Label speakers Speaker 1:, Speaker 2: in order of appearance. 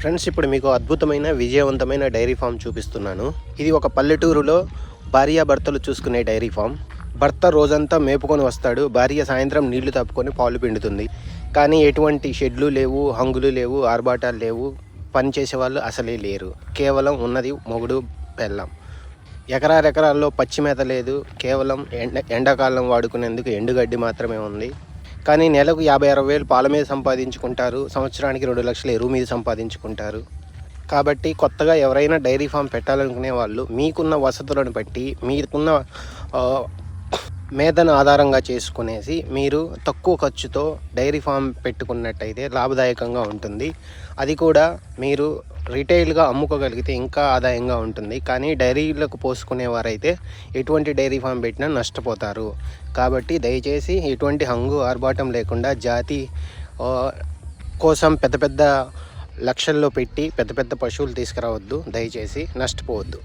Speaker 1: Friends, ఇప్పుడు మీకు అద్భుతమైన విజయవంతమైన డైరీ ఫామ్ చూపిస్తున్నాను. ఇది ఒక పల్లెటూరులో భార్యాభర్తలు చూసుకునే డైరీ ఫామ్. భర్త రోజంతా మేపుకొని వస్తాడు, భార్య సాయంత్రం నీళ్లు తప్పుకొని పాలు పిండుతుంది. కానీ ఎటువంటి షెడ్లు లేవు, హంగులు లేవు, ఆర్భాటాలు లేవు, పని చేసే వాళ్ళు అసలే లేరు. కేవలం ఉన్నది మొగుడు పెళ్ళాం. ఎకరాల్లో పచ్చి మేత లేదు, కేవలం ఎండాకాలం వాడుకునేందుకు ఎండుగడ్డి మాత్రమే ఉంది. కానీ నెలకు 50-60 వేలు పాల మీద సంపాదించుకుంటారు, సంవత్సరానికి 2 లక్షలు ఎరువు మీద సంపాదించుకుంటారు. కాబట్టి కొత్తగా ఎవరైనా డైరీ ఫామ్ పెట్టాలనుకునే వాళ్ళు మీకున్న వసతులను బట్టి, మీకున్న మేతను ఆధారంగా చేసుకునేసి మీరు తక్కువ ఖర్చుతో డైరీ ఫామ్ పెట్టుకున్నట్టయితే లాభదాయకంగా ఉంటుంది. అది కూడా మీరు రిటైల్గా అమ్ముకోగలిగితే ఇంకా ఆదాయంగా ఉంటుంది. కానీ డైరీలకు పోసుకునేవారైతే ఎటువంటి డైరీ ఫామ్ పెట్టినా నష్టపోతారు. కాబట్టి దయచేసి ఎటువంటి హంగు ఆర్భాటం లేకుండా జాతి కోసం పెద్ద లక్షల్లో పెట్టి పెద్ద పశువులు తీసుకురావద్దు. దయచేసి నష్టపోవద్దు.